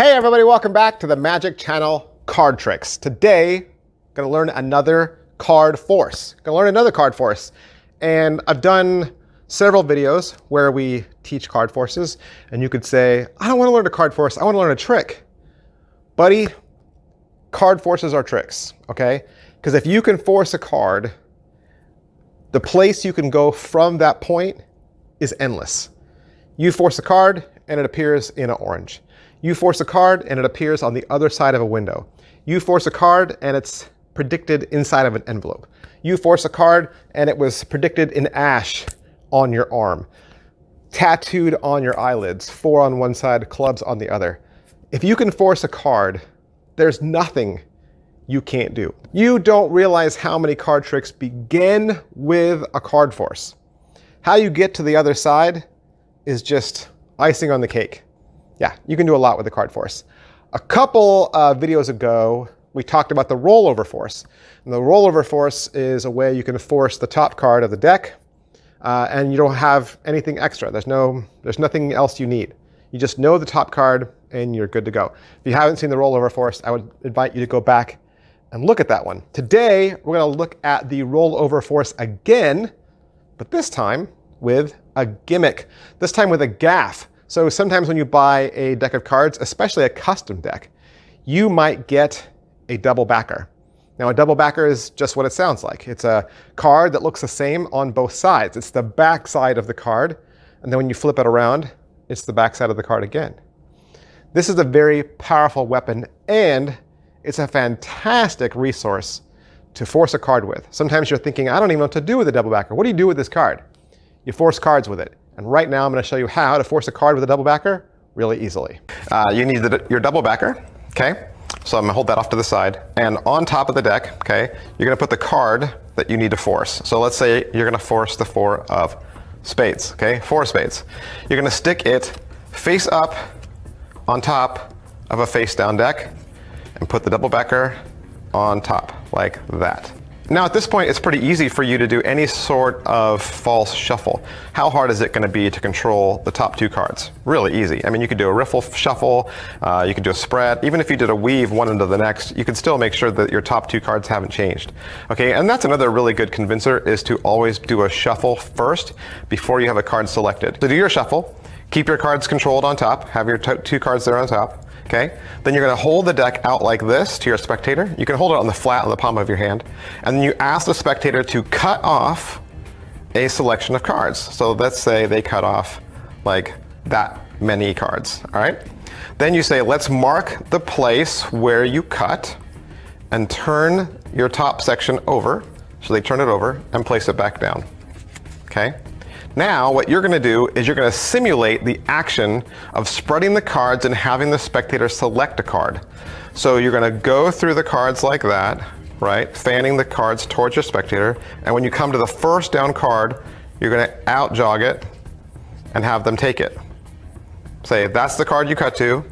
Hey everybody, welcome back to the Magic Channel Card Tricks. Today, gonna learn another card force. And I've done several videos where we teach card forces, and you could say, I don't wanna learn a card force, I wanna learn a trick. Buddy, card forces are tricks, okay? Because if you can force a card, the place you can go from that point is endless. You force a card and it appears in an orange. You force a card and it appears on the other side of a window. You force a card and it's predicted inside of an envelope. You force a card and it was predicted in ash on your arm, tattooed on your eyelids, 4 on one side, clubs on the other. If you can force a card, there's nothing you can't do. You don't realize how many card tricks begin with a card force. How you get to the other side is just icing on the cake. Yeah, you can do a lot with the card force. A couple videos ago, we talked about the rollover force. And the rollover force is a way you can force the top card of the deck, and you don't have anything extra. There's nothing else you need. You just know the top card, and you're good to go. If you haven't seen the rollover force, I would invite you to go back and look at that one. Today, we're going to look at the rollover force again, but this time with a gimmick. This time with a gaff. So sometimes when you buy a deck of cards, especially a custom deck, you might get a double backer. Now a double backer is just what it sounds like. It's a card that looks the same on both sides. It's the back side of the card, and then when you flip it around, it's the back side of the card again. This is a very powerful weapon, and it's a fantastic resource to force a card with. Sometimes you're thinking, I don't even know what to do with a double backer. What do you do with this card? You force cards with it. And right now I'm going to show you how to force a card with a double backer really easily. You need your double backer, okay? So I'm going to hold that off to the side. And on top of the deck, okay, you're going to put the card that you need to force. So let's say you're going to force the 4 of spades, okay? 4 spades. You're going to stick it face up on top of a face down deck and put the double backer on top like that. Now at this point, it's pretty easy for you to do any sort of false shuffle. How hard is it going to be to control the top 2 cards? Really easy. I mean, you could do a riffle shuffle, you could do a spread. Even if you did a weave one into the next, you can still make sure that your top 2 cards haven't changed. Okay, and that's another really good convincer, is to always do a shuffle first before you have a card selected. So do your shuffle, keep your cards controlled on top, have your 2 cards there on top. Okay, then you're going to hold the deck out like this to your spectator. You can hold it on the flat on the palm of your hand. And then you ask the spectator to cut off a selection of cards. So let's say they cut off like that many cards, all right? Then you say, let's mark the place where you cut and turn your top section over. So they turn it over and place it back down, okay? Now, what you're going to do is you're going to simulate the action of spreading the cards and having the spectator select a card. So you're going to go through the cards like that, right? Fanning the cards towards your spectator. And when you come to the first down card, you're going to out jog it and have them take it. Say, that's the card you cut to.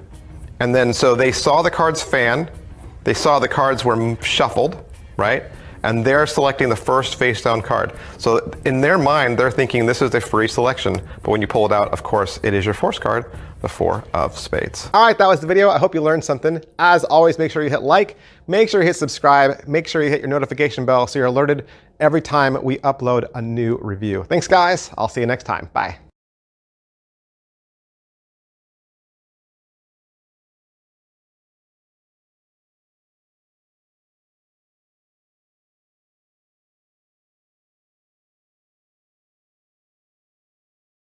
And then, so they saw the cards fan. They saw the cards were shuffled, right? And they're selecting the first face down card. So in their mind, they're thinking this is a free selection. But when you pull it out, of course, it is your force card, the 4 of spades. All right, that was the video. I hope you learned something. As always, make sure you hit like, make sure you hit subscribe, make sure you hit your notification bell so you're alerted every time we upload a new review. Thanks, guys. I'll see you next time. Bye.